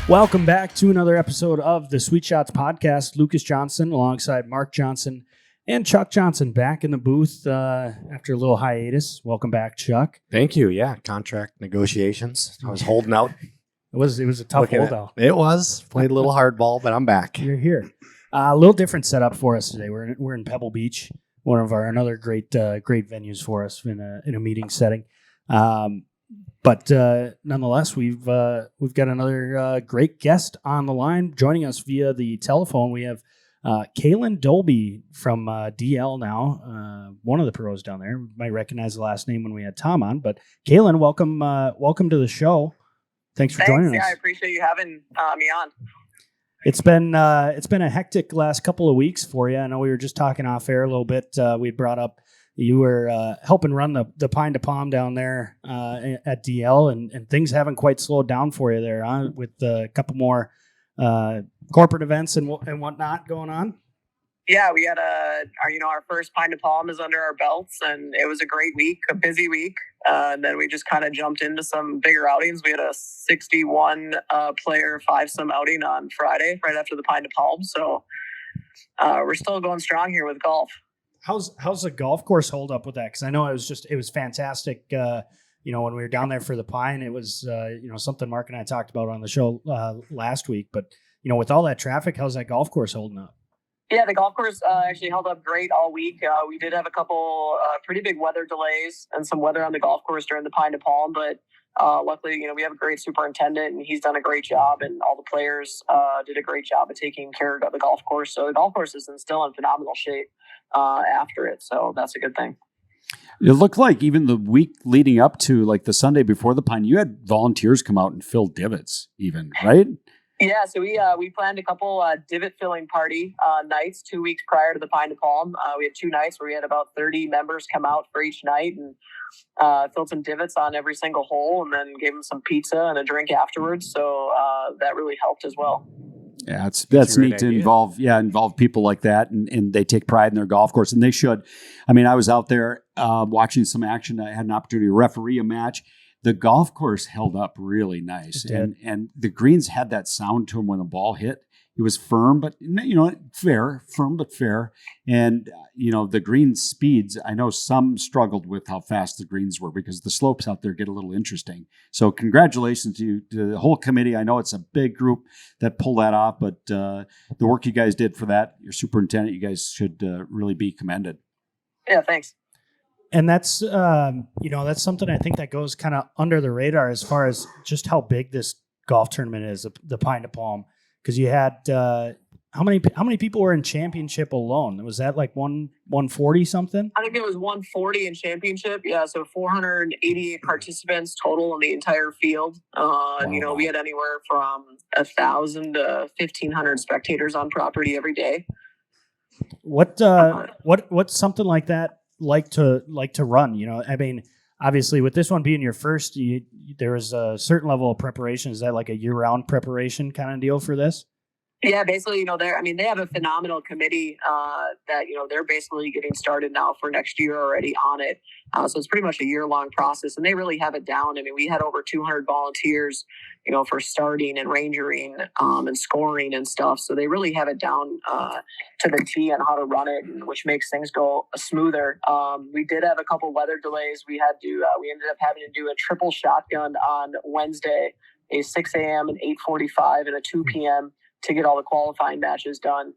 Welcome back to another episode of the Sweet Shots podcast. Lucas Johnson alongside Mark Johnson and Chuck Johnson back in the booth after a little hiatus. Welcome back, Chuck. Thank you. Yeah, contract negotiations. I was holding out. It was a tough holdout. It was. Played a little hardball, but I'm back. You're here. A little different setup for us today. We're in Pebble Beach, one of our another great venues for us in a meeting setting. But nonetheless, we've got another great guest on the line. Joining us via the telephone, we have Kalynn Dolby from DL now, one of the pros down there. You might recognize the last name when we had Tom on. But Kalynn, welcome to the show. Thanks for joining us. Yeah, I appreciate you having me on. It's been a hectic last couple of weeks for you. I know we were just talking off air a little bit. We brought up you were helping run the Pine to Palm down there at DL, and things haven't quite slowed down for you there, huh? With a couple more corporate events and whatnot going on. Yeah, we had our first Pine to Palm is under our belts, and it was a great week, a busy week. And then we just kind of jumped into some bigger outings. We had a 61 player 5-some outing on Friday, right after the Pine to Palm. So we're still going strong here with golf. How's the golf course hold up with that? Because I know it was fantastic. When we were down there for the Pine, it was something Mark and I talked about on the show last week. But with all that traffic, how's that golf course holding up? Yeah, the golf course actually held up great all week. We did have a couple pretty big weather delays and some weather on the golf course during the Pine to Palm, but luckily, we have a great superintendent, and he's done a great job, and all the players did a great job of taking care of the golf course. So the golf course is still in phenomenal shape after it, so that's a good thing. It looked like even the week leading up to like the Sunday before the Pine, you had volunteers come out and fill divots even, right? Yeah, so we planned a couple divot filling party nights 2 weeks prior to the Pine to Palm. We had 2 nights where we had about 30 members come out for each night and filled some divots on every single hole, and then gave them some pizza and a drink afterwards. So that really helped as well. Yeah, that's neat to involve people like that, and they take pride in their golf course, and they should. I mean, I was out there watching some action. I had an opportunity to referee a match. The golf course held up really nice, and the greens had that sound to them when the ball hit. It was firm, but firm but fair. And the green speeds, I know some struggled with how fast the greens were because the slopes out there get a little interesting. So congratulations to the whole committee. I know it's a big group that pulled that off, but the work you guys did for that, your superintendent, you guys should really be commended. Yeah, thanks. And that's that's something I think that goes kind of under the radar as far as just how big this golf tournament is, the Pine to Palm. Because you had how many people were in championship alone? Was that like 140 something? I think it was 140 in championship. Yeah, so 488 participants total in the entire field. Wow. We had anywhere from 1,000 to 1,500 spectators on property every day. What's something like that like to run? I mean, obviously with this one being your first, there was a certain level of preparation. Is that like a year-round preparation kind of deal for this? Yeah, basically, they have a phenomenal committee that, they're basically getting started now for next year already on it. So it's pretty much a year-long process, and they really have it down. I mean, we had over 200 volunteers, for starting and rangering and scoring and stuff. So they really have it down to the T on how to run it, which makes things go smoother. We did have a couple weather delays. We ended up having to do a triple shotgun on Wednesday, a 6 a.m., an 8:45, and a 2 p.m. to get all the qualifying matches done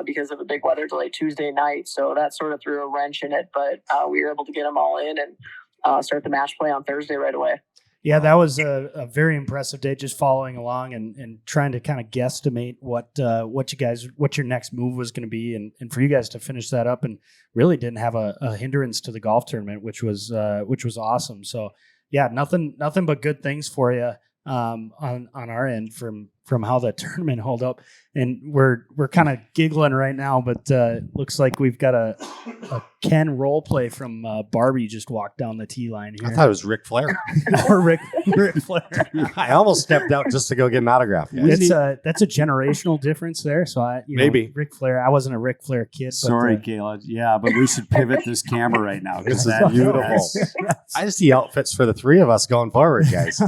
because of a big weather delay Tuesday night. So that sort of threw a wrench in it, but we were able to get them all in and start the match play on Thursday right away. Yeah, that was a very impressive day, just following along and trying to kind of guesstimate what your next move was going to be, and for you guys to finish that up and really didn't have a hindrance to the golf tournament, which was awesome. So yeah, nothing but good things for you on our end from how the tournament held up. And we're kind of giggling right now, but looks like we've got a Ken role play from Barbie just walked down the tee line here. I thought it was Ric Flair. Or Ric Flair. I almost stepped out just to go get an autograph. That's a generational difference there. So maybe Ric Flair. I wasn't a Ric Flair kid. Sorry, Kayla. Yeah, but we should pivot this camera right now. This is beautiful. I see outfits for the three of us going forward, guys.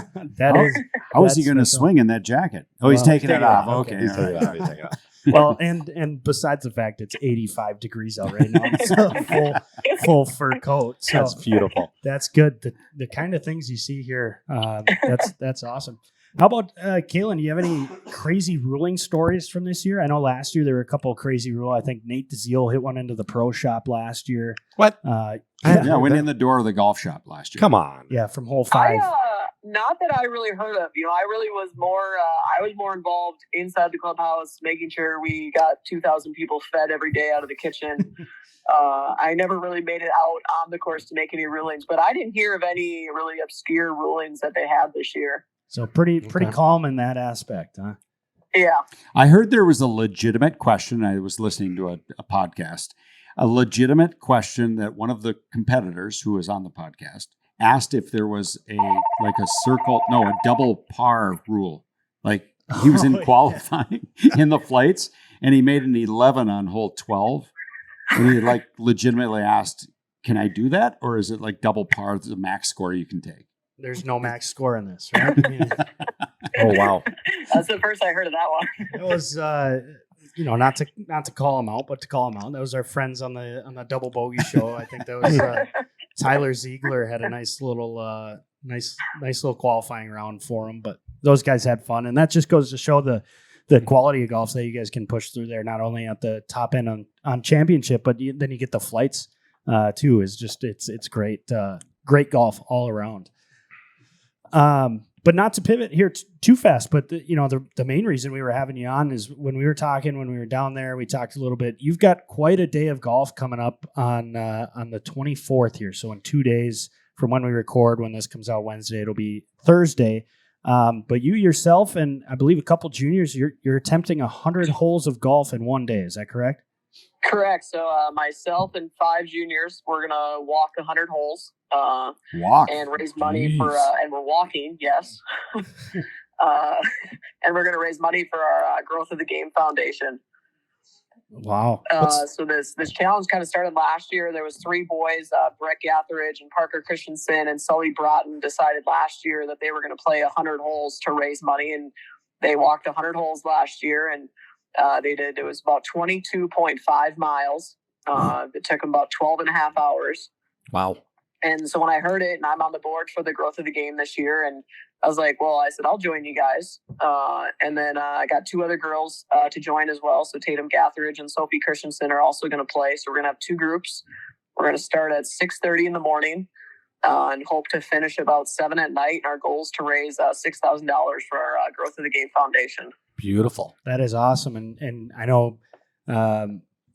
How is he That's going to what's swing in that jacket? Oh, he's Well, taking it taking it off. off. Okay. He's all taking right. it off. He's taking it off. Well, and besides the fact it's 85 degrees out right now, it's a full fur coat. So That's beautiful. that's good. The kind of things you see here, that's awesome. How about Kalynn? Do you have any crazy ruling stories from this year? I know last year there were a couple of crazy rules. I think Nate DeZiel hit one into the pro shop last year. What? Yeah, went in the door of the golf shop last year. Come on. Yeah, from hole 5. Not that I really heard of. I really was more. I was more involved inside the clubhouse, making sure we got 2,000 people fed every day out of the kitchen. I never really made it out on the course to make any rulings, but I didn't hear of any really obscure rulings that they had this year. So pretty calm in that aspect, huh? Yeah. I heard there was a legitimate question. I was listening to a podcast, a legitimate question that one of the competitors who was on the podcast asked if there was a double par rule. Like he was in qualifying in the flights and he made an 11 on hole 12. And he legitimately asked, can I do that? Or is it like double par, the max score you can take? There's no max score in this, right? Oh, wow. That's the first I heard of that one. It was, not to call him out, but to call him out. That was our friends on the Double Bogey show. I think that was Tyler Ziegler had a nice little qualifying round for him. But those guys had fun, and that just goes to show the quality of golf that you guys can push through there. Not only at the top end on championship, but then you get the flights too. Is just it's great, great golf all around. But not to pivot here too fast, but the main reason we were having you on is when we were down there, we talked a little bit. You've got quite a day of golf coming up on the 24th here. So in 2 days from when we record, when this comes out Wednesday, it'll be Thursday. But you yourself and I believe a couple juniors, you're attempting 100 holes of golf in one day. Is that correct? Correct. So myself and 5 juniors, we're gonna walk 100 holes. And raise money for, and we're walking, yes. And we're going to raise money for our Growth of the Game Foundation. Wow. So this challenge kind of started last year. There was 3 boys, Brett Gatheridge and Parker Christensen and Sully Broughton decided last year that they were going to play 100 holes to raise money. And they walked 100 holes last year. And it was about 22.5 miles. It took them about 12 and a half hours. Wow. And so when I heard it, and I'm on the board for the Growth of the Game this year, and I was like, well, I said, I'll join you guys. And then I got 2 other girls to join as well. So Tatum Gatheridge and Sophie Christensen are also going to play. So we're going to have 2 groups. We're going to start at 6:30 in the morning and hope to finish about 7 at night. And our goal is to raise $6,000 for our Growth of the Game Foundation. Beautiful. That is awesome. And I know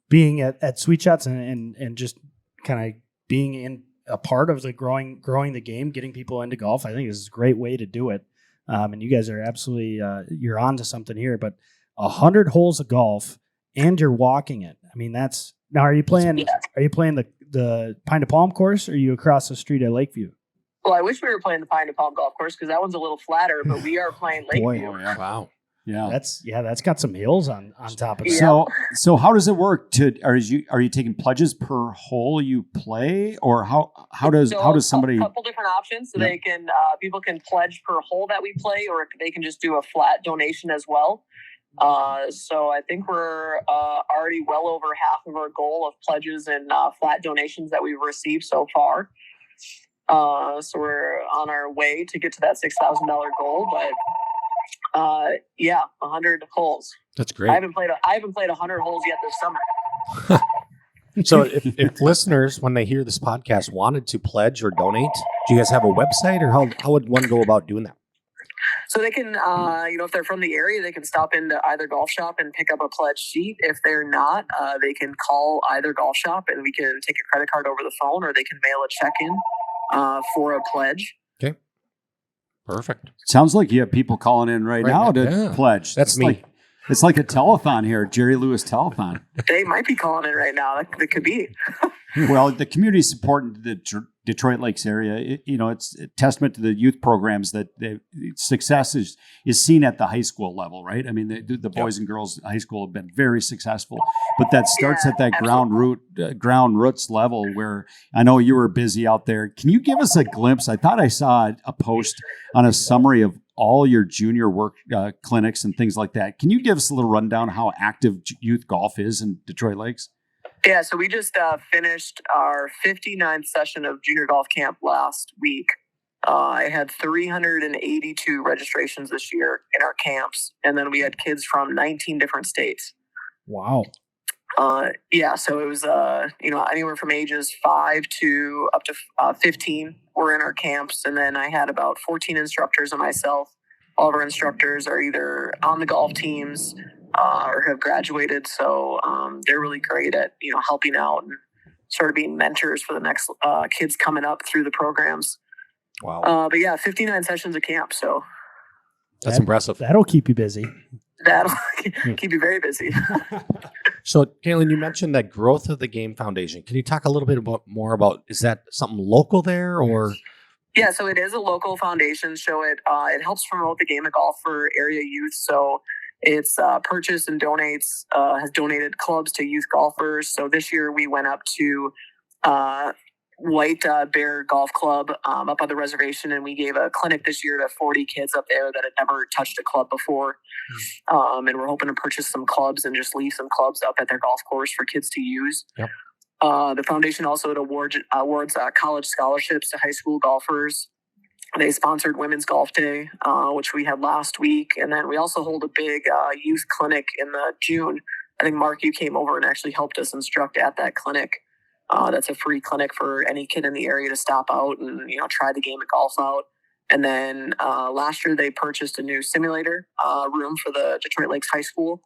being at Sweet Shots and just kind of being in a part of the growing the game, getting people into golf, I think is a great way to do it. And you guys are absolutely you're on to something here. But 100 holes of golf and you're walking it. I mean, that's now. Are you playing the Pine to Palm course, or are you across the street at Lakeview? Well, I wish we were playing the Pine to Palm golf course because that one's a little flatter. But we are playing Lakeview. Oh, yeah. Wow. Yeah, that's got some hills on top of it. Yeah. So how does it work? Are you taking pledges per hole you play, or how does somebody? A couple different options. So they can people can pledge per hole that we play, or they can just do a flat donation as well. So I think we're already well over half of our goal of pledges and flat donations that we've received so far. So we're on our way to get to that $6,000 goal, but. 100 holes. That's great. I haven't played 100 holes yet this summer. So if listeners, when they hear this podcast, wanted to pledge or donate, do you guys have a website, or how would one go about doing that? So they can, if they're from the area, they can stop into either golf shop and pick up a pledge sheet. If they're not, they can call either golf shop and we can take a credit card over the phone, or they can mail a check in for a pledge. Okay. Perfect. Sounds like you have people calling in right now to pledge. That's me. It's like a telethon here, Jerry Lewis telethon. They might be calling in right now. That could be. Well, the community is important to the Detroit Lakes area. It's a testament to the youth programs that success is seen at the high school level, right? I mean, the boys and girls high school have been very successful, but that starts at that ground roots level where I know you were busy out there. Can you give us a glimpse? I thought I saw a post on a summary of all your junior work clinics and things like that. Can you give us a little rundown how active youth golf is in Detroit Lakes? Yeah, so we just finished our 59th session of junior golf camp last week. I had 382 registrations this year in our camps, and then we had kids from 19 different states. Wow. Yeah, so it was anywhere from ages 5 to up to 15 were in our camps, and then I had about 14 instructors and myself. All of our instructors are either on the golf teams or have graduated, so they're really great at helping out and sort of being mentors for the next kids coming up through the programs. Wow. But yeah, 59 sessions of camp, so That's impressive. That'll keep you busy. that'll keep you very busy. So, Kalynn, you mentioned that Growth of the Game Foundation. Can you talk a little bit more about, is that something local there or? Yeah, so it is a local foundation. So it helps promote the game of golf for area youth. So it's purchased and has donated clubs to youth golfers. So this year we went up to White Bear Golf Club up on the reservation, and we gave a clinic this year to 40 kids up there that had never touched a club before. And we're hoping to purchase some clubs and just leave some clubs up at their golf course for kids to use. Yep. The foundation also awards college scholarships to high school golfers. They sponsored Women's Golf Day, which we had last week. And then we also hold a big youth clinic in June. I think, Mark, you came over and actually helped us instruct at that clinic. That's a free clinic for any kid in the area to stop out and, try the game of golf out. And then last year they purchased a new simulator room for the Detroit Lakes High School.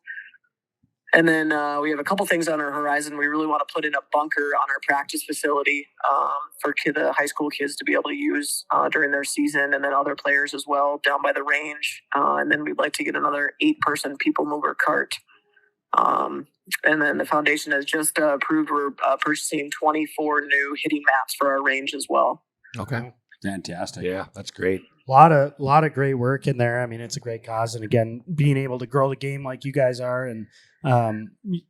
And then we have a couple things on our horizon. We really want to put in a bunker on our practice facility for the high school kids to be able to use during their season, and then other players as well down by the range. And then we'd like to get another 8-person people mover cart. And then the foundation has just approved we're purchasing 24 new hitting mats for our range as well. Okay. Fantastic. Yeah, that's great. A lot of great work in there. I mean, it's a great cause, and again, being able to grow the game like you guys are, and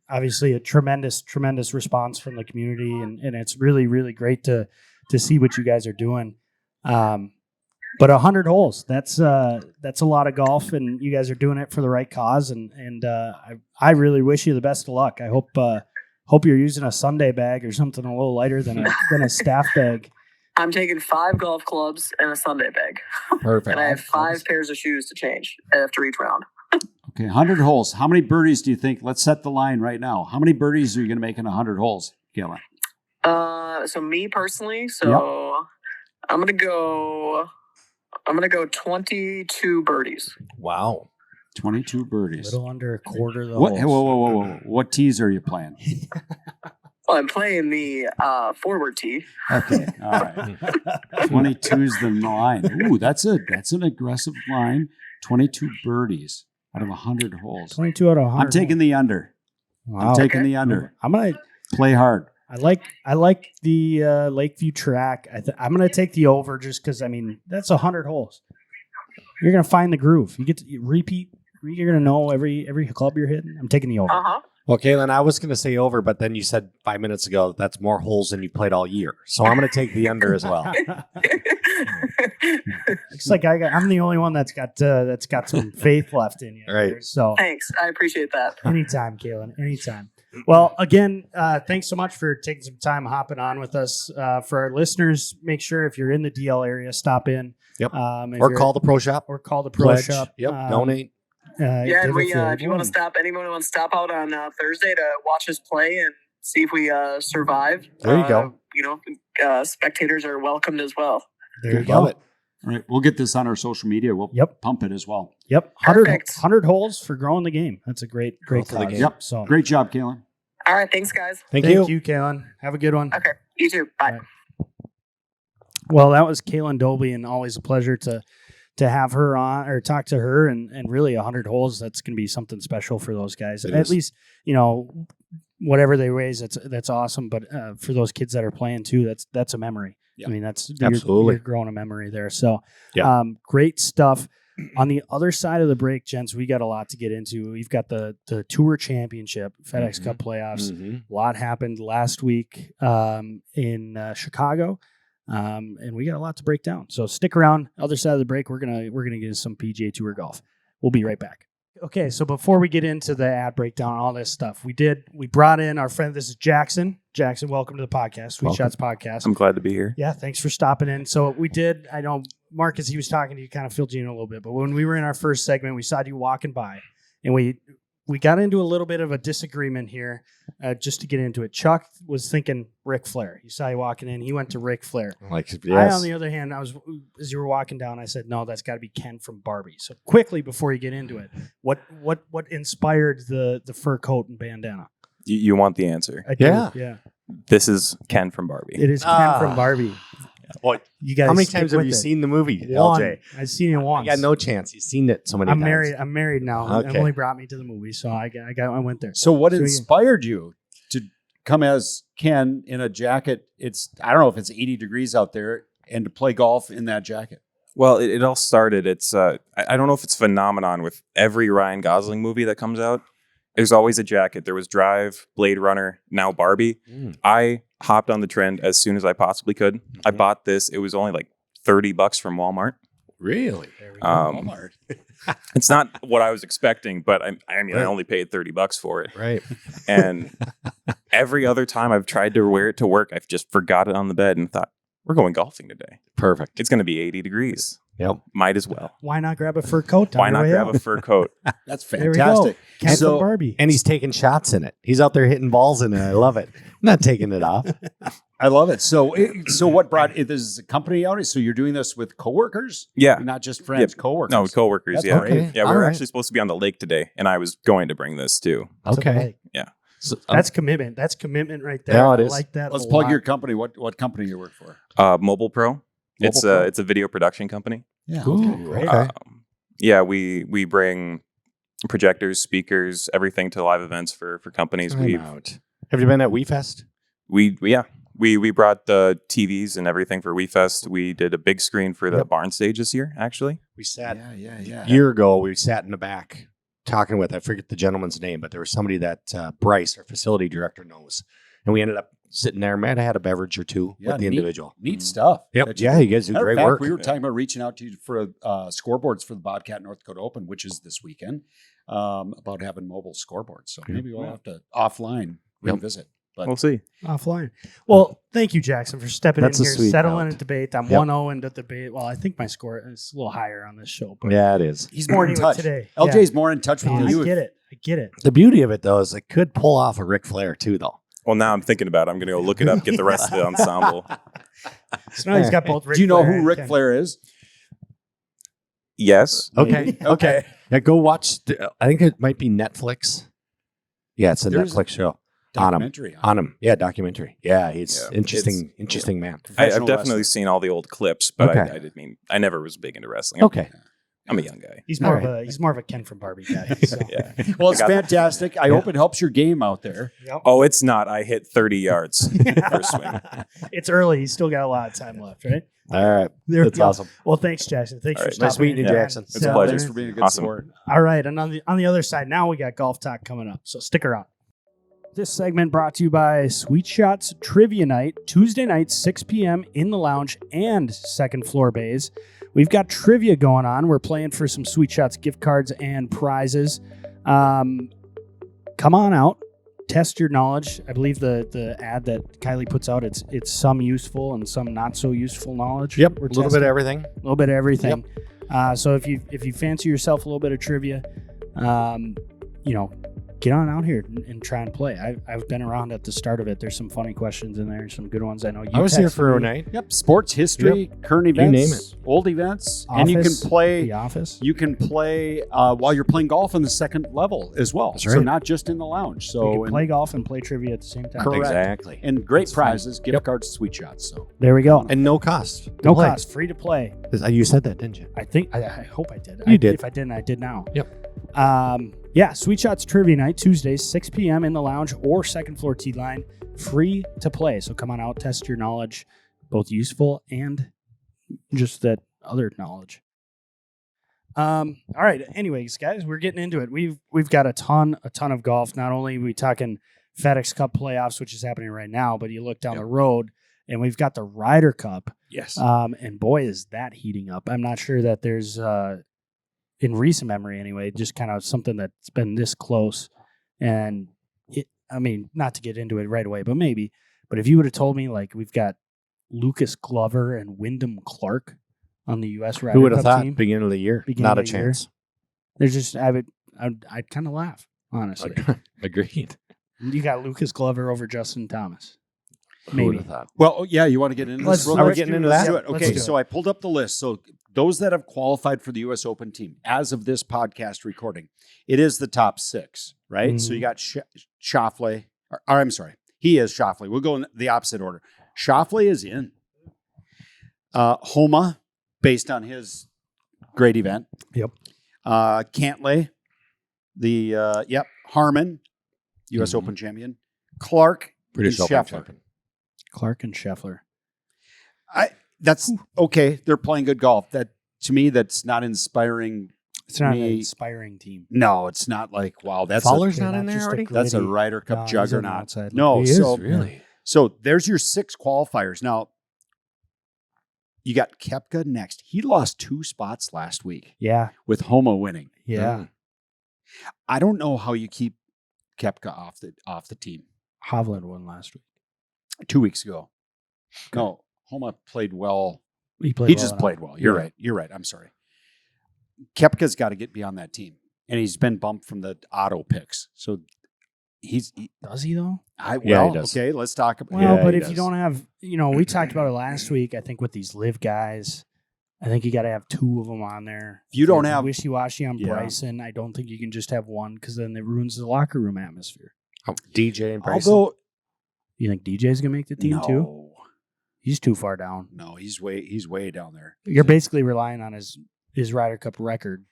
obviously a tremendous response from the community, and it's really, really great to see what you guys are doing. But 100 holes, that's a lot of golf, and you guys are doing it for the right cause, and I really wish you the best of luck. I hope you're using a Sunday bag or something a little lighter than a staff bag. I'm taking 5 golf clubs and a Sunday bag. Perfect. And I have 5 pairs of shoes to change after each round. Okay, 100 holes. How many birdies do you think? Let's set the line right now. How many birdies are you going to make in 100 holes, Kalynn? So me personally, Yep. I'm gonna go 22 birdies. Wow. 22 A birdies. little under a quarter of the What? holes. Whoa. What tees are you playing? Well, I'm playing the forward tee. Okay, all right. 22 is the line. Ooh, that's an aggressive line. 22 birdies out of 100 holes. 22 out of 100. I'm taking the under. Wow. I'm taking the under. I'm gonna. Play hard. I like the Lakeview track. I'm gonna take the over just because that's 100 holes. You're gonna find the groove. You get to repeat. You're gonna know every club you're hitting. I'm taking the over. Well, Kalynn, I was going to say over, but then you said 5 minutes ago that's more holes than you played all year. So I'm going to take the under as well. It's like I'm the only one that's got some faith left in you. Right. So Thanks. I appreciate that. anytime, Kalynn. Anytime. Well, again, thanks so much for taking some time hopping on with us. For our listeners, make sure if you're in the DL area, stop in. Yep. Or call the pro shop. Or call the pro Pledge. shop. Yep. Donate. Yeah, and if you want to stop, anyone who wants to stop out on Thursday to watch us play and see if we survive. There you go. Spectators are welcomed as well. There you Love go. it. All right, we'll get this on our social media. We'll pump it as well. Yep. Perfect. 100 holes for growing the game. That's a great Growth of the cause. game. Yep. So Great job, Kalynn. All right. Thanks, guys. Thank thank you. you, Kalynn. Have a good one. Okay. You too. Bye. Well, that was Kalynn Dolby, and always a pleasure to have her on or talk to her, and really 100 holes. That's going to be something special for those guys. It At is. least, whatever they raise, that's awesome. But for those kids that are playing too, that's a memory. Yeah. I mean, that's Absolutely. you're growing a memory there. So, Yeah. Great stuff. On the other side of the break, gents, we got a lot to get into. We've got the Tour Championship, FedEx Cup playoffs. Mhm. A lot happened last week in Chicago. And we got a lot to break down. So stick around. Other side of the break, we're gonna get into some PGA Tour golf. We'll be right back. Okay, so before we get into the ad breakdown, all this stuff, we brought in our friend. This is Jackson. Jackson, welcome to the podcast, Sweet Shots Podcast. I'm glad to be here. Yeah, thanks for stopping in. So I know Marcus, he was talking to you, kind of filled you in a little bit, but when we were in our first segment, we saw you walking by, and we got into a little bit of a disagreement here, just to get into it. Chuck was thinking Ric Flair. He saw you walking in. He went to Ric Flair. Yes. I, on the other hand, as you were walking down, I said, no, that's got to be Ken from Barbie. So quickly, before you get into it, what inspired the fur coat and bandana? You want the answer? I do. Yeah. Yeah. This is Ken from Barbie. It is Ken from Barbie. What? You guys, How many times have you seen the movie, LJ? I've seen it once. I got no chance. You've seen it so many times. I'm married now. Okay. Emily brought me to the movie, so I went there. So what inspired you to come as Ken in a jacket? I don't know if it's 80 degrees out there, and to play golf in that jacket. Well, it all started. It's I don't know if it's a phenomenon with every Ryan Gosling movie that comes out. There's always a jacket. There was Drive, Blade Runner, now Barbie. I hopped on the trend as soon as I possibly could. I bought this. It was only like $30 from Walmart. Really? Walmart. It's not what I was expecting, but I only paid $30 for it. Right. And every other time I've tried to wear it to work, I've just forgot it on the bed and thought, we're going golfing today. Perfect. It's going to be 80 degrees. Yep. Might as well. Why not grab a fur coat? Why not grab a fur coat? That's There we fantastic. go. Ken from Barbie. And he's taking shots in it. He's out there hitting balls in it. I love it. Not taking it off. I love it. So what brought it? This is a company outing. So you're doing this with coworkers? Yeah. Not just friends, coworkers. No, coworkers. That's Yeah. great. Yeah. We All were right. actually supposed to be on the lake today, and I was going to bring this too. Okay. Yeah. So, That's commitment. That's commitment right there. Yeah, it I is. like that. Let's a plug lot. your company. What company you work for? Mobile Pro. It's Pro. a video production company. Yeah. Ooh, Okay. okay. Yeah, we bring projectors, speakers, everything to live events for companies. Have you been at WeFest? We brought the TVs and everything for WeFest. We did a big screen for the barn stage this year, actually. We sat Yeah. a year ago. We sat in the back talking with, I forget the gentleman's name, but there was somebody that Bryce, our facility director, knows. And we ended up sitting there. Matt had a beverage or two Yeah, with the individual. Neat stuff. Yep. That Yeah, you guys do Matter of great fact, work. We were talking about reaching out to you for scoreboards for the Bobcat North Dakota Open, which is this weekend, about having mobile scoreboards. So maybe we'll have to offline revisit. But We'll see. offline. Well, thank you, Jackson, for stepping That's in a here, sweet settling note. a debate. I'm Yep. 1-0 in the debate. Well, I think my score is a little higher on this show. But Yeah, it is. he's more in anyway, touch. today. LJ's more in touch with I you. get it. I get it. The beauty of it, though, is it could pull off a Ric Flair, too, though. Well, now I'm thinking about it. I'm going to go look it up, get the rest of the ensemble. So now he's got both. Ric Do you know Flair who and Ric Ken. Flair is? Yes. Okay. Okay. Yeah, go watch. I think it might be Netflix. Yeah, it's a There's Netflix show. On him. Documentary. On him. Yeah, documentary. Yeah, he's Yeah, interesting man. I've Professional definitely wrestler. seen all the old clips, but Okay. I never was big into wrestling. Okay. I'm a young guy. He's more All of a Ken from Barbie guy. So. Yeah. Well, it's I got- fantastic. I hope it helps your game out there. Yep. Oh, it's not. I hit 30 yards for a swing. It's early. He's still got a lot of time left, right? All right. There we That's go. awesome. Well, thanks, Jackson. Thanks All for right. stopping Nice meeting in you, and Jackson. It's a settling pleasure. in. Thanks for being a good Awesome. sport. All right, and on the other side, now we got golf talk coming up, so stick around. This segment brought to you by Sweet Shots Trivia Night, Tuesday night, 6 p.m. in the lounge and second floor bays. We've got trivia going on. We're playing for some Sweet Shots gift cards and prizes. Come on out, test your knowledge. I believe the ad that Kylie puts out, it's some useful and some not so useful knowledge. Yep. We're A little bit testing. of everything. A little bit of everything. So if you fancy yourself a little bit of trivia, get on out here and try and play. I've been around at the start of it. There's some funny questions in there, some good ones. I know you. I was here texted for a me. night. Yep. Sports history, current You events, name it. old events, and you can Office, play. The Office. You can play while you're playing golf on the second level as well. That's So right. not just in the lounge. You So can play golf and play trivia at the same time. Correct. Exactly. and great That's fun. prizes, gift cards, Sweet Shots. So There we go. And no cost. to No play. cost, free to play. You said that, didn't you? I think. I hope I did. You did. If I didn't, I did now. Yep. Yeah, Sweet Shots Trivia Night, Tuesdays, 6 p.m. in the lounge or second floor tee line, free to play. So come on out, test your knowledge, both useful and just that other knowledge. All right. Anyways, guys, we're getting into it. We've got a ton of golf. Not only are we talking FedEx Cup playoffs, which is happening right now, but you look down the road and we've got the Ryder Cup. Yes. And boy, is that heating up. I'm not sure that there's, in recent memory anyway, just kind of something that's been this close. And not to get into it right away, but maybe. But if you would have told me, like, we've got Lucas Glover and Wyndham Clark on the U.S. Ryder Who would have Cup thought team, beginning of the year? Beginning Not a of the year. chance. There's just, I'd kind of laugh, honestly. Agreed. You got Lucas Glover over Justin Thomas. Who Maybe. would have thought? Well, yeah, you want to get into Let's- this? real are we quick? getting into Let's that? do it. Let's Okay, do so I pulled up the list. So those that have qualified for the U.S. Open team, as of this podcast recording, it is the top 6, right? So you got Schauffele. Or I'm sorry, he is Schauffele. We'll go in the opposite order. Schauffele is in. Homa, based on his great event. Yep. Cantlay, Harmon, U.S. Open champion. Clark, British and Open Scheffler. champion. Clark and Scheffler. That's okay. They're playing good golf. That to me, that's not inspiring. It's not an me. inspiring team. No, it's not like wow. That's Fowler's They're not in there just a already? that's a gritty- Ryder Cup No, he's on the juggernaut. outside. No, He is, so Really? so there's your 6 qualifiers. Now you got Koepka next. He lost 2 spots last week Yeah. with Homa winning. Yeah. Mm. I don't know how you keep Koepka off the team. Hovland won last week. 2 weeks ago. No, Homa played well. He played He well just enough. played well. You're Yeah. right. You're right. I'm sorry. Koepka's got to get beyond that team, and he's been bumped from the auto picks. So Does he though? Yeah, he does. okay. Let's talk about. Well, Yeah, but he if you does. don't have, we talked about it last week. I think with these live guys, I think you got to have 2 of them on there. If you don't You're have- wishy-washy on Yeah. Bryson, I don't think you can just have one because then it ruins the locker room atmosphere. Oh, DJ and Bryson. Although You think DJ's gonna make the team too? no, He's too far down. no, he's way down there. You're basically relying on his Ryder Cup record.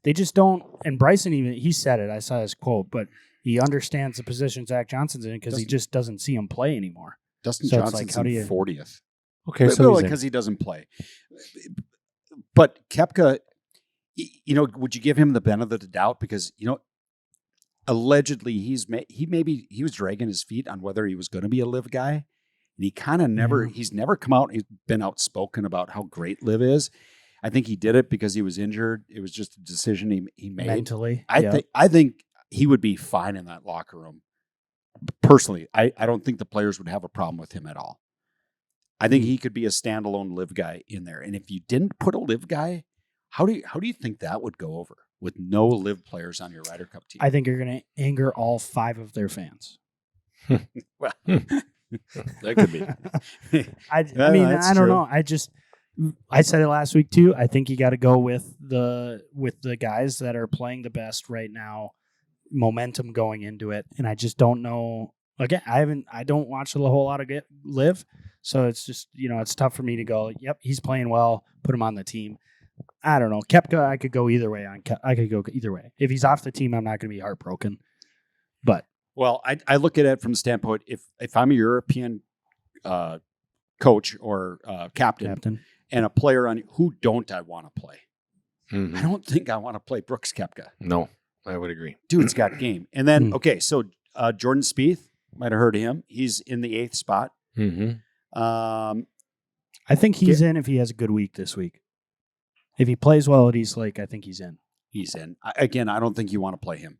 They just don't. And Bryson he said it. I saw his quote, but he understands the position Zach Johnson's in because he just doesn't see him play anymore. Dustin So it's Johnson's like, how do you- 40th. Okay, so he's in. because he doesn't play. But Koepka, would you give him the benefit of the doubt because allegedly he was dragging his feet on whether he was going to be a live guy, and he kind of he's never come out. He's been outspoken about how great live is. I think he did it because he was injured. It was just a decision he made. Mentally. I think he would be fine in that locker room. Personally, I don't think the players would have a problem with him at all. I think he could be a standalone live guy in there. And if you didn't put a live guy, how do you think that would go over with no live players on your Ryder Cup team? I think you're going to anger all 5 of their fans. Well, That could be. I Yeah, mean, that's I don't true. know. I said it last week too. I think you got to go with the guys that are playing the best right now, momentum going into it. And I just don't know. Again, I don't watch a whole lot of live, so it's just it's tough for me to go. Yep, he's playing well. Put him on the team. I don't know. Koepka, I could go either way. I could go either way. If he's off the team, I'm not going to be heartbroken. But well, I look at it from the standpoint if I'm a European coach or captain and a player on who don't I want to play? Mhm. I don't think I want to play Brooks Koepka. No, I would agree. Dude's got game. And then so Jordan Spieth, might have heard of him. He's in the 8th spot. Mm-hmm. I think he's in if he has a good week this week. If he plays well at East Lake, I think he's in. He's in. Again, I don't think you want to play him.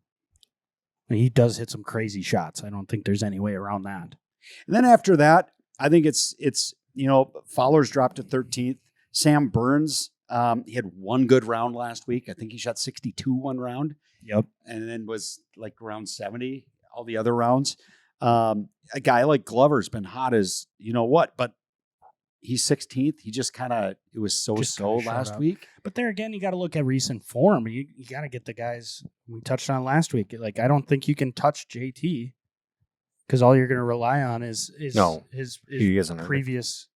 And he does hit some crazy shots. I don't think there's any way around that. And then after that, I think it's Fowler's dropped to 13th. Sam Burns, he had one good round last week. I think he shot 62 one round. Yep. And then was like around 70 all the other rounds. A guy like Glover's been hot as what, but he's 16th. He just it was so kinda shut last up. week. But there again, you got to look at recent form. You got to get the guys we touched on last week. Like, I don't think you can touch JT because all you're going to rely on is No, his he isn't earned it. previous.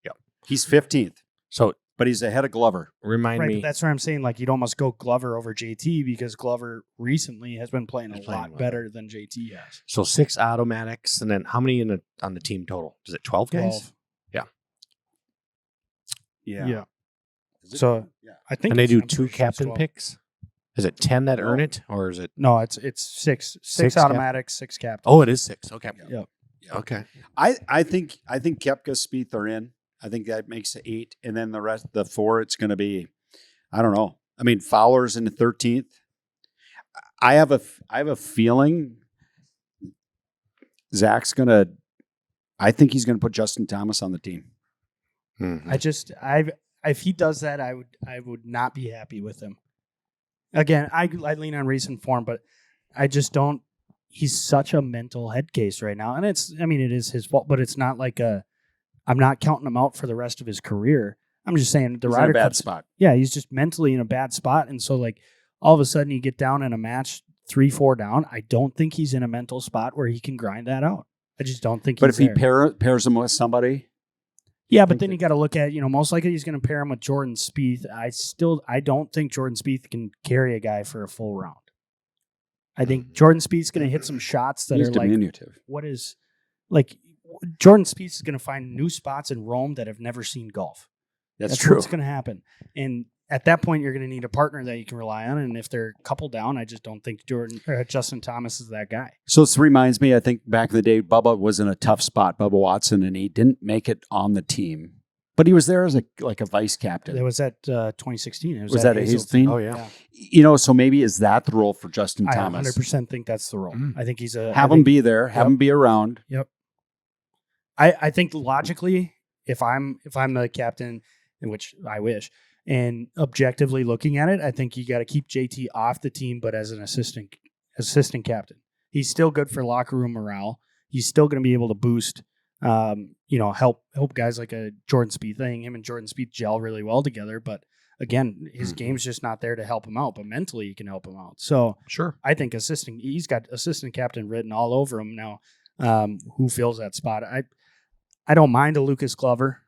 He's 15th, So but he's ahead of Glover. remind Right, me. but that's where I'm saying like you'd almost go Glover over JT because Glover recently has been playing a He's playing lot well. better than JT has. So 6 automatics, and then how many on the team total? Is it 12 guys? 12. Yeah. Yeah. So I think And they do I'm 2 pretty sure it's captain 12. picks? Is it 10 that earn it, or is it? No, it's 6. 6 Six cap- automatics, 6 captains. Oh, it is 6. Okay. Yep. Okay. I think Koepka, Spieth are in. I think that makes it 8. And then the rest, the 4, it's going to be, I don't know. I mean, Fowler's in the 13th. I have a feeling Zach's going to, I think he's going to put Justin Thomas on the team. Mm-hmm. If he does that, I would not be happy with him. Again, I lean on recent form, but I just don't. He's such a mental head case right now, and it is his fault, but it's not like I'm not counting him out for the rest of his career. I'm just saying the He's Ryder in a bad Cup's- spot. Yeah, he's just mentally in a bad spot, and so like all of a sudden you get down in a match 3-4 down. I don't think he's in a mental spot where he can grind that out. I just don't think. But he's if he there. pairs him with somebody, Yeah, but then you got to look at, most likely he's going to pair him with Jordan Spieth. I don't think Jordan Spieth can carry a guy for a full round. I think Jordan Spieth's going to hit some shots that he's are like, diminutive. Jordan Spieth is going to find new spots in Rome that have never seen golf. That's true. What's going to happen. And at that point, you're going to need a partner that you can rely on. And if they're a couple down, I just don't think Justin Thomas is that guy. So this reminds me, I think back in the day, Bubba was in a tough spot, Bubba Watson, and he didn't make it on the team. But he was there as a vice captain. It was at 2016. It Was that at Hazeltine? Oh, yeah. So maybe is that the role for Justin I Thomas? 100% think that's the role. I think he's Have him be there. Have him be around. Yep. I think logically, if I'm the captain, in which I wish, and objectively looking at it, I think you got to keep JT off the team, but as an assistant captain, he's still good for locker room morale. He's still going to be able to boost, help guys like a Jordan Spieth. I think him and Jordan Spieth gel really well together. But again, his game's just not there to help him out. But mentally, he can help him out. So Sure. I think he's got assistant captain written all over him now. Who fills that spot? I don't mind a Lucas Glover.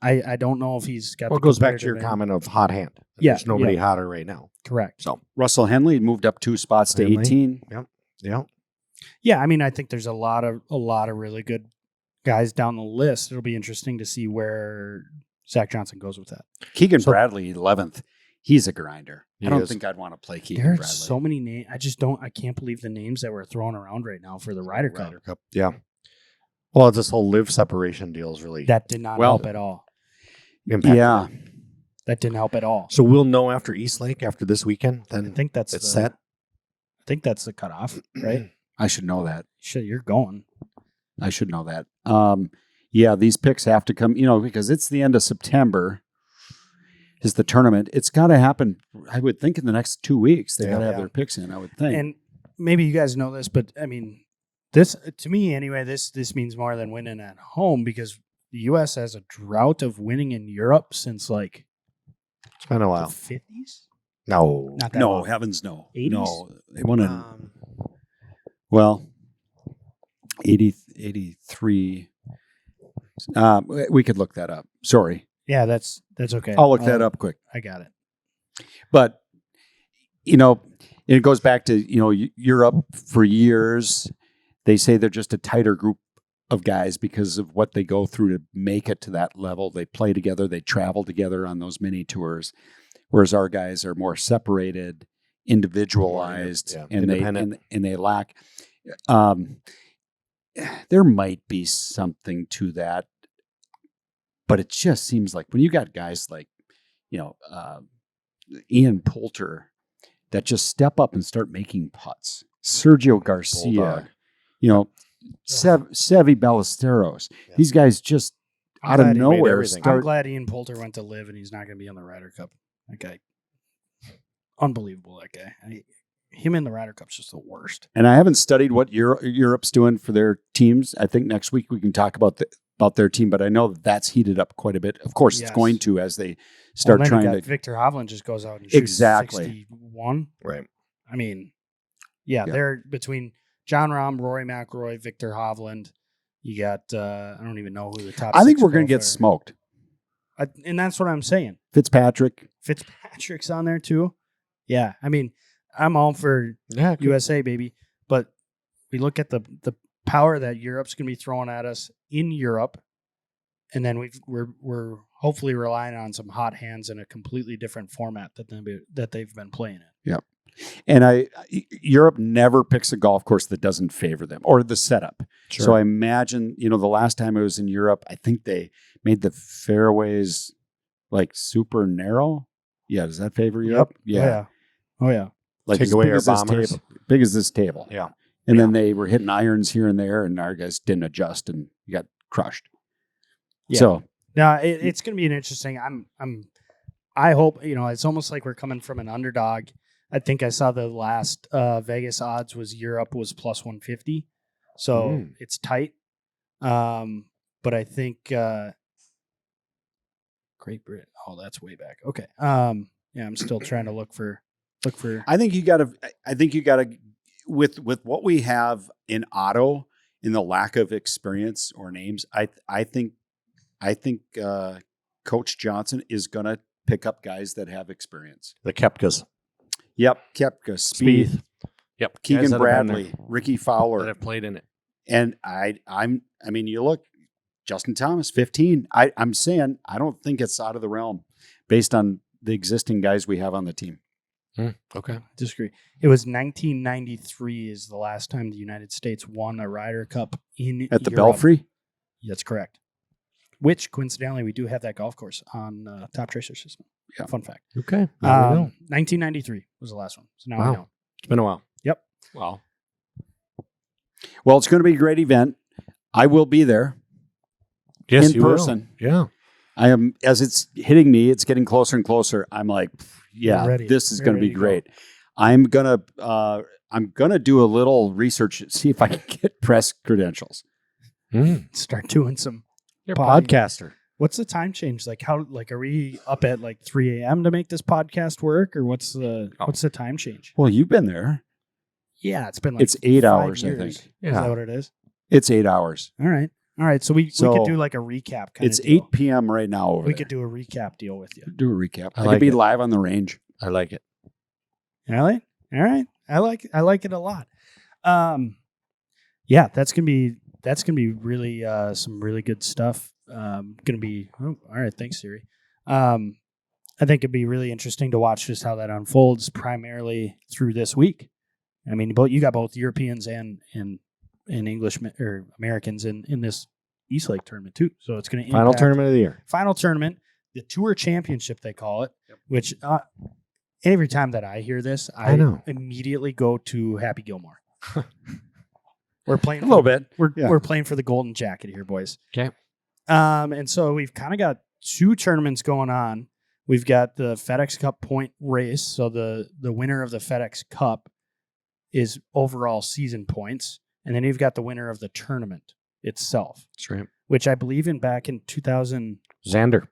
I don't know if he's got. Well, it goes back to your comment of hot hand. Yeah, There's nobody hotter right now. Correct. So Russell Henley moved up 2 spots to 18. yeah. Yeah, I think there's a lot of really good guys down the list. It'll be interesting to see where Zach Johnson goes with that. Keegan Bradley, 11th. He's a grinder. He I don't is. think I'd want to play Keegan There's Bradley. so many names. I can't believe the names that were thrown around right now for the Ryder Cup. Yeah. Well, this whole live separation deal is really That did not help at all. impacted. Yeah. That didn't help at all. So we'll know after East Lake after this weekend. Then I think that's it's set. I think that's the cutoff, right? I should know that. Shit, you're going. I should know that. These picks have to come, because it's the end of September is the tournament. It's got to happen, I would think, in the next 2 weeks. They got to have their picks in, I would think. And maybe you guys know this, but this to me anyway. This means more than winning at home because the U.S. has a drought of winning in Europe since like It's been a the while. 50s. No. Not that no, long. heavens no. 80s? No, they won in, 83. We could look that up. Sorry. Yeah, that's okay. I'll look that up quick. I got it. But, it goes back to, Europe for years. They say they're just a tighter group of guys because of what they go through to make it to that level. They play together. They travel together on those mini tours, whereas our guys are more separated, individualized, and they lack. There might be something to that, but it just seems like when you got guys like, Ian Poulter that just step up and start making putts, Sergio Garcia, Sevi Ballesteros, these guys just out of nowhere I'm glad Ian Poulter went to live and he's not going to be on the Ryder Cup. That guy, unbelievable. That guy. Him in the Ryder Cup's just the worst. And I haven't studied what Europe's doing for their teams. I think next week we can talk about their team, but I know that's heated up quite a bit. Of course, it's going to as they start trying to. Victor Hovland just goes out and shoots 61. Right. They're between John Rahm, Rory McIlroy, Victor Hovland. You got I don't even know who the top. I think 6 we're going to pros get are. smoked. And that's what I'm saying. Fitzpatrick's on there too. Yeah, I'm all for USA, baby. But we look at the power that Europe's going to be throwing at us in Europe, and then we're hopefully relying on some hot hands in a completely different format that they've been playing in. And Europe never picks a golf course that doesn't favor them or the setup. Sure. So I imagine, the last time I was in Europe, I think they made the fairways like super narrow. Yeah, does that favor Europe? Yeah. Oh yeah. Like Take as away big our as this bombers. table. Big as this table. Yeah. And then they were hitting irons here and there, and our guys didn't adjust and got crushed. Yeah. So No, it's going to be an interesting. I hope it's almost like we're coming from an underdog. I think I saw the last Vegas odds was Europe was plus 150, so it's tight. But I think Great Britain. Oh, that's way back. Okay. Yeah, I'm still trying to look for. I think you got to with what we have in Otto in the lack of experience or names. I think Coach Johnson is going to pick up guys that have experience. The Koepkas. Yep, Koepka, Spieth, Yep. Guys Keegan that have been Bradley, there, Ricky that Fowler, have played in it. and I mean, you look, Justin Thomas, 15. I'm saying I don't think it's out of the realm based on the existing guys we have on the team. Okay. Disagree. It was 1993 is the last time the United States won a Ryder Cup in At the Europe. Belfry? That's correct. Which coincidentally we do have that golf course on Top Tracer system. Yeah. Fun fact. Okay. Now we know. 1993 was the last one. So now Wow. we know. It's been a while. Yep. Wow. Well, it's going to be a great event. I will be there. Yes, in you will. person. Yeah. I am, as it's hitting me, it's getting closer and closer. I'm like, yeah, Ready. this is We're going to be ready to great. I'm gonna do a little research, see if I can get press credentials. Start doing some. You're a Pod- podcaster. What's the time change? Like how? Like are we up at like 3 a.m. to make this podcast work, or what's the time change? Well, you've been there. Yeah, it's been like It's 8 5 hours, I years. think. Is Yeah. that what it is? It's 8 hours. All right. So we So, could do like a recap. Kind It's of deal. 8 p.m. right now over We there. could do a recap deal with you. Do a recap. I like could be it. live on the range. I like it. All right. I like it a lot. Yeah, that's gonna be really some really good stuff. Gonna be all right. Thanks, Siri. I think it'd be really interesting to watch just how that unfolds, primarily through this week. I mean, you got both Europeans and English or Americans in this East Lake tournament too. So it's going to Final tournament of the year. Final tournament, the Tour Championship they call it, which every time that I hear this, I know. immediately go to Happy Gilmore. We're playing A little bit. We're playing for the golden jacket here, boys. Okay. And so we've kind of got two tournaments going on. We've got the FedEx Cup point race. So the winner of the FedEx Cup is overall season points. And then you've got the winner of the tournament itself, That's right. which I believe back in 2000. Xander.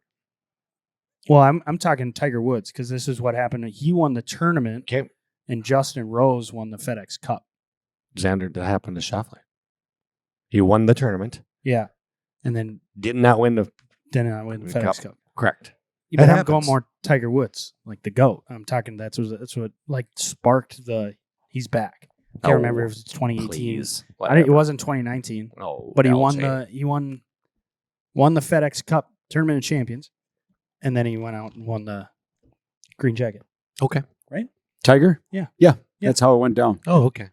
Well, I'm talking Tiger Woods because this is what happened. He won the tournament, Okay. and Justin Rose won the FedEx Cup. Xander, that happened to Schauffele. He won the tournament. Yeah, and then Did not win the then I win the The FedEx Cup. Cup. correct. But That I'm going happens. more Tiger Woods, like the GOAT. I'm talking that's what like sparked the he's back. I can't remember if it's 2018. Please. It wasn't 2019, Oh, but he LJ. won the FedEx Cup Tournament of Champions, and then he went out and won the green jacket. Okay. Tiger? Yeah. That's how it went down. Oh, okay.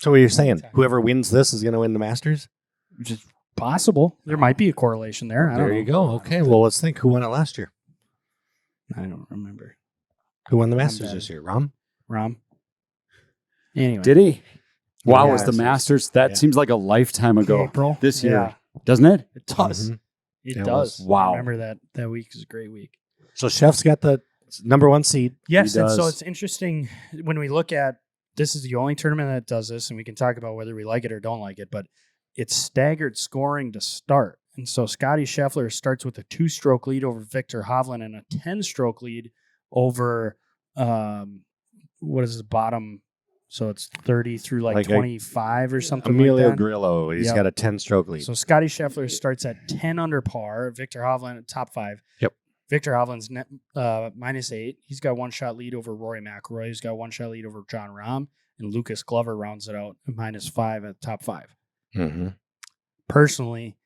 So what you're saying, whoever wins this is going to win the Masters? Which is possible. There might be a correlation there. I don't There know. you go. Okay. Well, let's think. Who won it last year? I don't remember. Who won the Masters bad. this year? Rom? Rom. Anyway, Did he? Wow, Yeah, was the it's- Masters? That yeah. seems like a lifetime ago. April This year. Yeah, Doesn't it? it does. Mhm. It It does. was. Wow. I remember that week is a great week. So Chef's got the number one seed. Yes, He and so does. it's interesting when we look at this is the only tournament that does this, and we can talk about whether we like it or don't like it, but it's staggered scoring to start. And so Scotty Scheffler starts with a 2-stroke lead over Victor Hovland and a 10-stroke lead over what is the bottom? So it's 30 through like Like a- 25 or something Emilio like that. Grillo. He's Yep. got a 10-stroke lead. So Scotty Scheffler starts at 10 under par. Victor Hovland at top 5. Yep. Victor Hovland's -8. He's got 1-shot lead over Rory McIlroy. He's got 1-shot lead over John Rahm. And Lucas Glover rounds it out at -5 at top 5. Mm-hmm. Personally,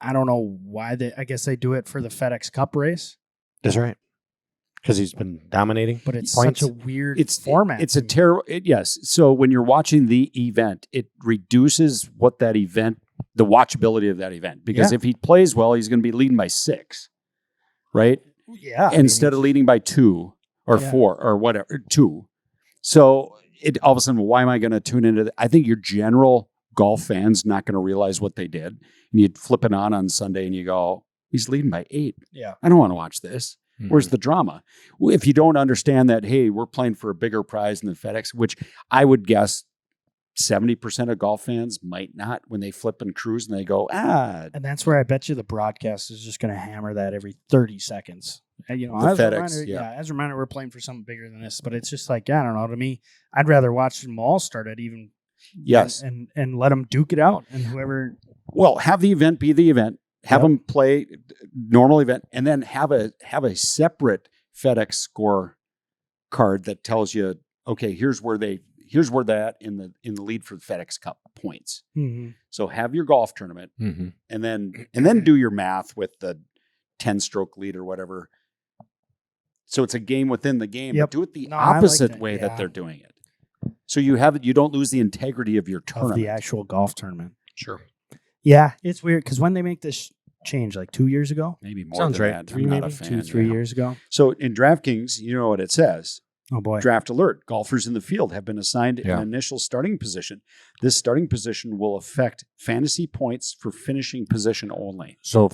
I don't know why I guess they do it for the FedEx Cup race. That's right. Because he's been dominating. But it's points. such a weird format. It's a terrible. Yes. So when you're watching the event, it reduces what that event, the watchability of that event. Because if he plays well, he's going to be leading by 6, right? Yeah. Instead of leading by 2 or 4 or whatever, 2. So it all of a sudden, why am I going to tune into that? I think your general golf fan's not going to realize what they did. And you flip it on Sunday and you go, he's leading by 8. Yeah. I don't want to watch this. Where's the drama? If you don't understand that, hey, we're playing for a bigger prize than the FedEx, which I would guess 70% of golf fans might not when they flip and cruise and they go, And that's where I bet you the broadcast is just going to hammer that every 30 seconds. And, The as FedEx, a reminder, yeah. as a reminder, we're playing for something bigger than this. But it's just like, I don't know. To me, I'd rather watch them all start at even. yes. And let them duke it out. And whoever. Well, have the event be the event. Have them play normal event, and then have a separate FedEx score card that tells you, okay, here's where that in the lead for the FedEx Cup points. Mm-hmm. So have your golf tournament, and then do your math with the 10-stroke lead or whatever. So it's a game within the game. Yep. But do it the No, I like opposite that. way Yeah. that they're doing it. So you don't lose the integrity of your tournament. Of the actual golf tournament. Sure. Yeah, it's weird because when they make this change, like 2 years ago, Maybe more Sounds than right. that. 3 I'm not maybe? a fan. 3 yeah. years ago. So in DraftKings, you know what it says. Oh boy. Draft alert. Golfers in the field have been assigned Yeah. an initial starting position. This starting position will affect fantasy points for finishing position only. So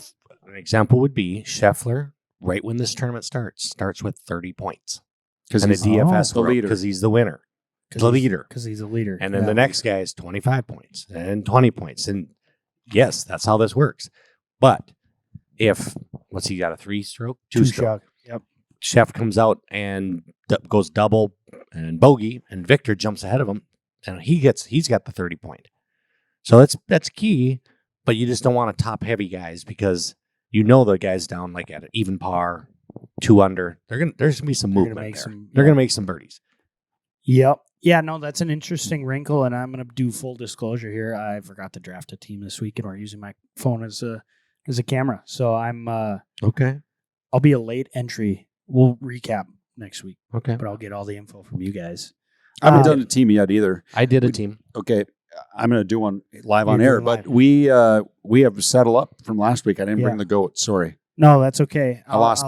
an example would be Scheffler, right when this tournament starts with 30 points. Because And the he's DFS the leader. because he's the winner, the leader. Because he's a leader. And then the next guy is 25 points and 20 points. And yes, that's how this works. But if, what's he got, a 3-stroke? 2-stroke. Yep. Chef comes out and goes double and bogey, and Victor jumps ahead of him, and he's got the 30 point. So that's key, but you just don't want to top heavy guys because the guys down like at an even par, 2 under. There's gonna be some movement there. They're gonna make some birdies. Yep. Yeah, no, that's an interesting wrinkle, and I'm going to do full disclosure here. I forgot to draft a team this week, and we're using my phone as a camera. So I'm Okay. I'll be a late entry. We'll recap next week, Okay. but I'll get all the info from you guys. I haven't done a team yet either. I did a team. Okay. I'm going to do one live on You're air, doing but live. we have settled up from last week. I didn't Yeah. bring the goat. Sorry. No, that's okay. I lost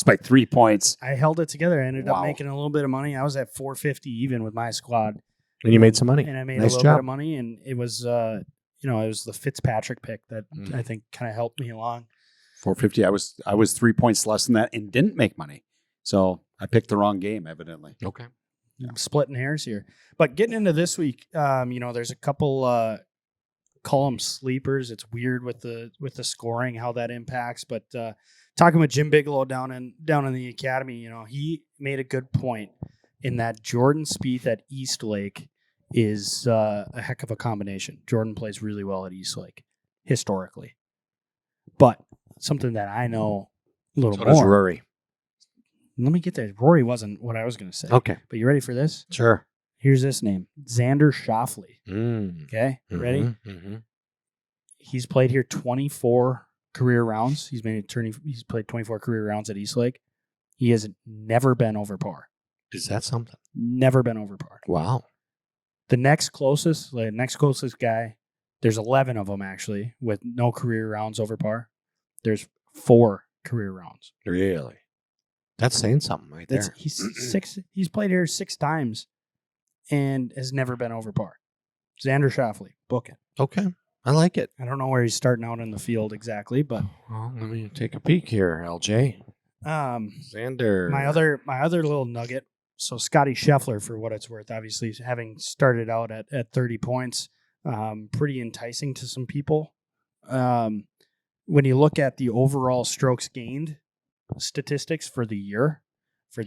by 3 points. I held it together. I ended up Wow. making a little bit of money. I was at 450 even with my squad, And you made some money. and I made Nice a little job. bit of money. And it was, it was the Fitzpatrick pick that I think kind of helped me along. 450. I was 3 points less than that and didn't make money. So I picked the wrong game, evidently. Okay. I'm splitting hairs here, but getting into this week, there's a couple call them sleepers. It's weird with the scoring how that impacts, but talking with Jim Bigelow down in the academy, he made a good point in that Jordan Spieth at East Lake is a heck of a combination. Jordan plays really well at East Lake historically, but something that I know a little So does more. Rory. Let me get there. Rory wasn't what I was going to say. Okay. But you ready for this? Sure. Here's this name, Xander Schauffele. Mm. Okay, you ready? Mm-hmm. He's played here 24 career rounds. He's played 24 career rounds at East Lake. He has never been over par. Is that something? Never been over par. Wow. The next closest guy, there's 11 of them actually with no career rounds over par. There's 4 career rounds. Really? That's saying something right there. He's played here 6 times and has never been over par. Xander Schauffele, book it. Okay. I like it. I don't know where he's starting out in the field exactly, but Well, let me take a peek here, LJ. Xander. my other little nugget. So Scotty Scheffler, for what it's worth, obviously having started out at 30 points, pretty enticing to some people. When you look at the overall strokes gained statistics for the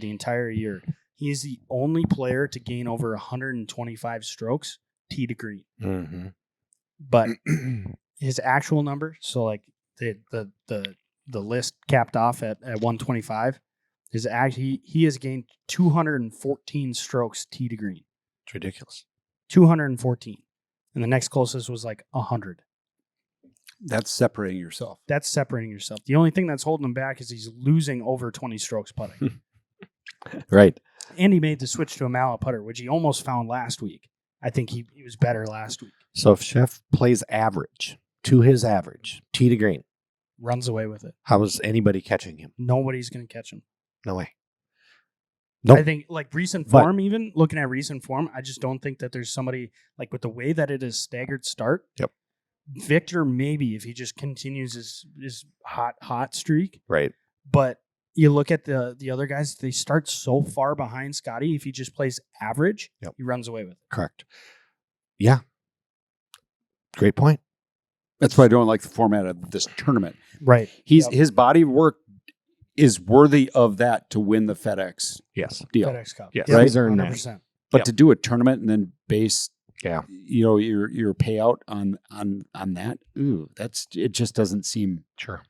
entire year, he is the only player to gain over 125 strokes tee to green. Mm-hmm. But his actual number, so like the list capped off at 125, he has gained 214 strokes tee to green. It's ridiculous. 214. And the next closest was like 100. That's separating yourself. That's separating yourself. The only thing that's holding him back is he's losing over 20 strokes putting. Right. And he made the switch to a mallet putter, which he almost found last week. I think he was better last week. So if Chef plays average to his average, tee to green, Runs away with it. how is anybody catching him? Nobody's going to catch him. No way. Nope. I think like recent But- form, even looking at recent form, I just don't think that there's somebody like with the way that it is staggered start. Yep. Victor, maybe if he just continues his hot streak. Right. But you look at the other guys, they start so far behind Scotty. If he just plays average, Yep. he runs away with it. Correct. Yeah. Great point. That's why I don't like the format of this tournament. Right. His body of work is worthy of that to win the FedEx Yes. deal. FedEx Cup. Yes. Yep, He's earned that. 100%. But Yep. to do a tournament and then base Yeah. your payout on that, it just doesn't seem Sure.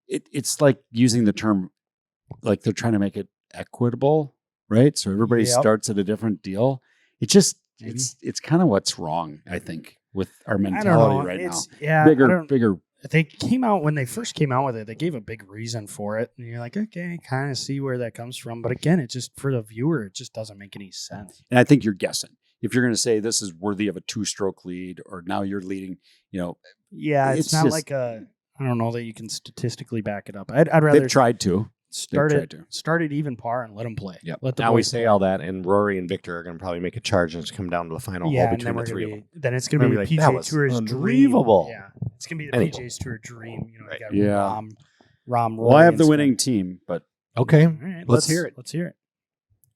it's like using the term like they're trying to make it equitable, right? So everybody Yep. starts at a different deal. It just Maybe. it's kind of what's wrong, I think, with our I don't mentality know. right now. It's, yeah, I don't- Bigger. They came out when they first came out with it. They gave a big reason for it, and you're like, okay, kind of see where that comes from. But again, it just for the viewer, it just doesn't make any sense. And I think you're guessing. If you're going to say this is worthy of a 2-stroke lead, or now you're leading, Yeah, it's not just- like a. I don't know that you can statistically back it up. I'd rather they've tried to. start tried it to. start it even par and let them play. Yep. Let the Now we boys say play. all that, and Rory and Victor are going to probably make a charge, and it's come down to the final Yeah, hole and then between the we're three gonna of them. be. Then it's gonna be We're the gonna be like, that PGA was Tour's unbelievable. dream. Yeah, it's gonna be the Anyway. PGA's Tour dream. You Right. got Yeah. Rom. Well, I have the Rory, and winning team, but Okay. Scott. All right, Let's hear it. Let's hear it.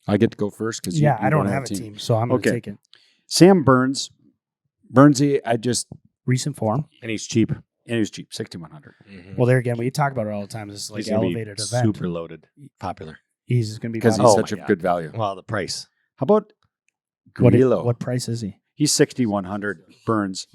I get to go first because Yeah, I don't have a team, so I'm gonna Okay. take it. Sam Burnsy, Recent form. And he's cheap. and he was cheap, 6,100. Well, there again, we talk about it all the time. This is like He's gonna be elevated event. super loaded, popular. He's going to be Because popular. he's Oh such my a God. good value. Well, the price. How about What, Grillo? what price is he? He's 6,100. Burns.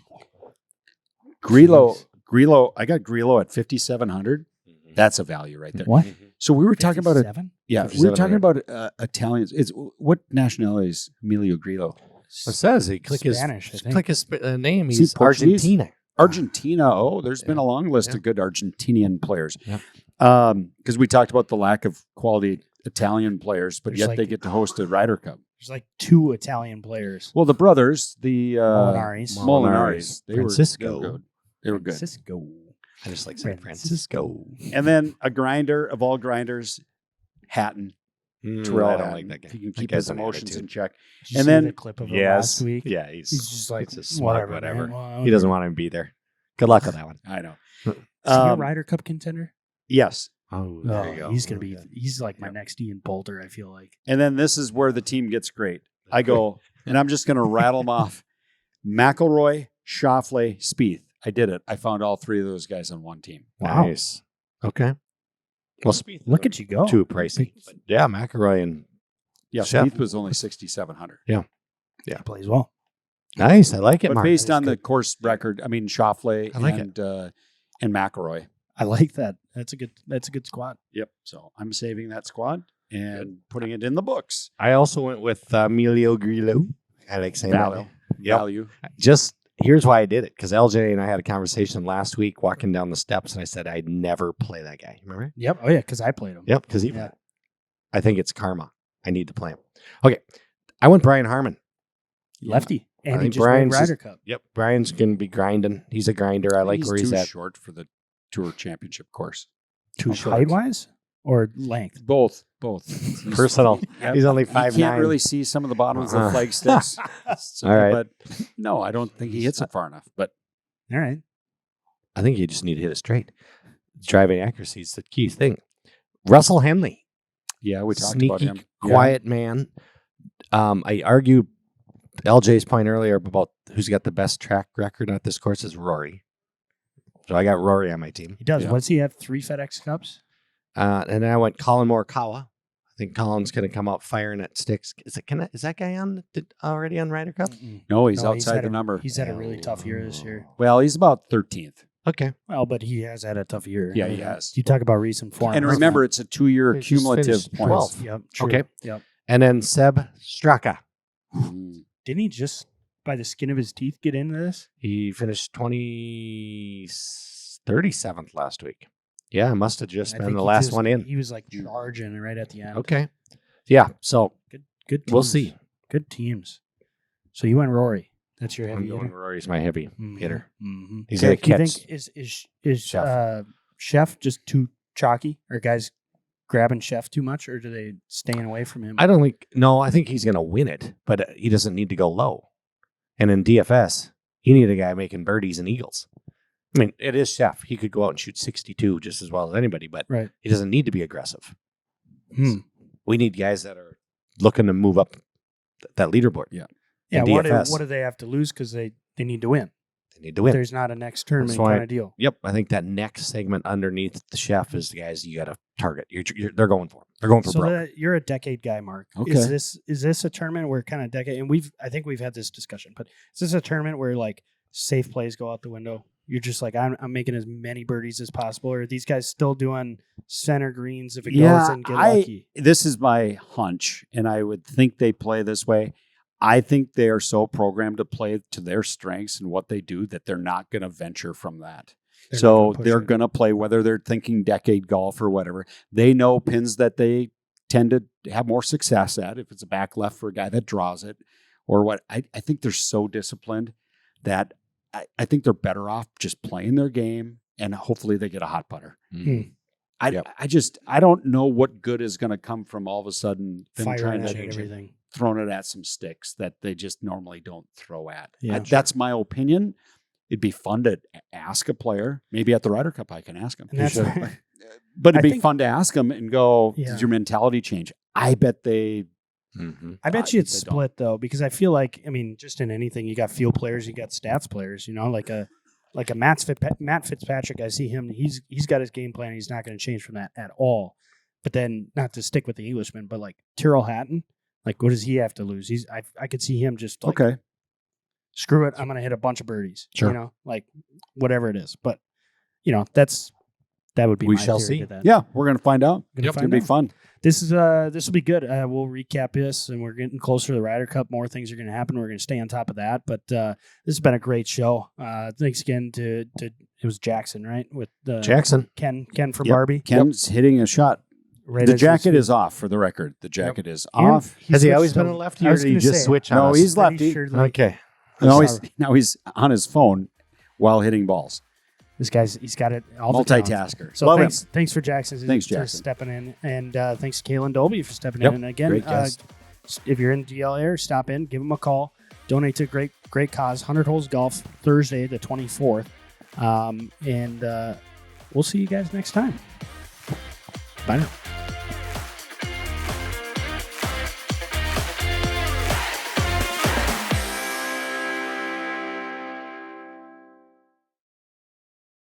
Grillo, I got Grillo at 5,700. That's a value right there. What? So we were talking about it. 57? Yeah, we were talking 5,700. about Italians. It's what nationality is Emilio Grillo? It says he click Spanish, I his think. click his name. Is he He's Portuguese? Argentina. Argentina. Oh, there's been a long list Yeah. of good Argentinian players. Yeah. Because we talked about the lack of quality Italian players, but There's yet like- they get to host a Ryder Cup. There's like 2 Italian players. Well, the brothers, the Molinaris. Molinaris, they Francisco. were good. They were good. Francisco. I just like San Francisco. Francisco. And then a grinder of all grinders, Hatton. Terrell I don't Hatton. like that guy. He can That keep guy's his an emotions attitude. in check. Did you And see then- the clip of him Yes. last week. Yeah, He's just like, it's a smug whatever. whatever. Man. He doesn't want to be there. Good luck with that one. I know. Is he a Ryder Cup contender? Yes. Oh, He's gonna be. He's like my next Ian Poulter. I feel like. And then this is where the team gets great. I go, and I'm just going to rattle them off. McIlroy, Schauffele, Spieth. I did it. I found all 3 of those guys on one team. Wow. Nice. Okay. Well, Spieth, Look at you go. too pricey. But yeah, McElroy and Yeah, Chef. Spieth was only 6,700. He plays well. nice. I like it, But Mark. based That is on the good. course record, I mean, Schauffele I like and McIlroy. I like that. That's a good squad. Yep. So I'm saving that squad and putting it in the books. I also went with Emilio Grillo. I like saying Value. that. Yep. Value. Just here's why I did it, because LJ and I had a conversation last week walking down the steps, and I said I'd never play that guy. Remember? Yep. Oh yeah, because I played him. Yep. Because Yeah. I think it's karma. I need to play him. Okay. I went Brian Harmon. Lefty. I And he think just Brian's made Ryder Cup. Yep. Brian's going to be grinding. He's a grinder. I like where he's too at. short for the Tour Championship course. Too Height wise or length? Both. He's- Personal. Yep. He's only You 5'9". can't really see some of the bottoms of Uh-uh. the flag sticks. So, All right. But no, I don't think he hits it far enough. But All right. I think you just need to hit it straight. Driving accuracy is the key thing. Russell Henley, yeah, we talked sneaky, about him. quiet man. I argue LJ's point earlier about who's got the best track record at this course is Rory. So I got Rory on my team. He does. Yeah. What's he have? 3 FedEx Cups? And then I went Colin Morikawa. I think Colin's going to come out firing at sticks. Is that guy already on Ryder Cup? No, he's No, outside had the a- number. He's had a really tough year this year. Well, he's about 13th. Okay. Well, but he has had a tough year. Yeah, he has. You talk about recent form. And remember, it's a 2-year He just cumulative finished points. 12th. Yep. True. Okay. Yep. And then Seb Straka. Mm. Didn't he just by the skin of his teeth get into this? He finished 37th last week. Yeah, must have just I been think the he last just- one in. He was like charging right at the end. Okay. Yeah, so Good teams. we'll see. Good teams. So you went Rory. That's your I'm heavy going hitter. Rory's my heavy hitter. Mm-hmm. He's going to Do you catch. think is Chef. Chef just too chalky? Are guys grabbing Chef too much, or do they staying away from him? I think he's going to win it, but he doesn't need to go low. And in DFS, you need a guy making birdies and eagles. I mean, it is Chef. He could go out and shoot 62 just as well as anybody, but Right. he doesn't need to be aggressive. Hmm. We need guys that are looking to move up that leaderboard. Yeah. Yeah. In What DFS. do they have to lose? Because they need to win. They need to win. There's not a next tournament That's why- kind of deal. Yep, I think that next segment underneath the Chef is the guys you got to target. They're going for. They're going for So broke. you're a decade guy, Mark. Okay. Is this a tournament where kind of decade? And I think we've had this discussion, but is this a tournament where like safe plays go out the window? You're just like I'm making as many birdies as possible, or are these guys still doing center greens if it goes and get lucky? This is my hunch, and I would think they play this way. I think they are so programmed to play to their strengths and what they do that they're not going to venture from that. They're not So gonna push they're it. going to play, whether they're thinking decade golf or whatever. They know pins that they tend to have more success at, if it's a back left for a guy that draws it or what. I think they're so disciplined that I think they're better off just playing their game, and hopefully they get a hot putter. Mm. I don't know what good is going to come from all of a sudden them Firing trying at to it, everything. throwing it at some sticks that they just normally don't throw at. Yeah. That's my opinion. It'd be fun to ask a player. Maybe at the Ryder Cup I can ask them. And that's But it'd I be think- fun to ask them and go, Yeah. did your mentality change? I bet they Mm-hmm. I bet you it's they don't. split though, because I feel like just in anything you got field players, you got stats players. Like a Matt Fitzpatrick. I see him. He's got his game plan. He's not going to change from that at all. But then not to stick with the Englishman, but like Tyrrell Hatton, like what does he have to lose? I could see him just like, okay. screw it, I'm going to hit a bunch of birdies. Sure. Like whatever it is. But that would be We my shall theory see. to that. Yeah, we're gonna find out. Gonna It's find gonna be out. fun. This will be good. We'll recap this, and we're getting closer to the Ryder Cup. More things are going to happen. We're going to stay on top of that. But this has been a great show. Thanks again to it was Jackson, right? With Jackson. Ken from Yep. Barbie. Ken's hitting a shot. Right The as we jacket speak. is off, for the record. The jacket is And off. Has he switched always been to- a lefty, I or was did he gonna just say, switch on No, us? he's pretty lefty. sure, like, Okay. Now he's on his phone while hitting balls. This guy's he's got it all the talents. Multitasker. So Love him. thanks for Jackson. Thanks, for Jackson. stepping in, and thanks to Kalynn Dolby for stepping Yep, in. And again, great guest. if you're in DL Air, stop in, give him a call, donate to a great cause. 100 Holes Golf Thursday the 24th, and we'll see you guys next time. Bye now.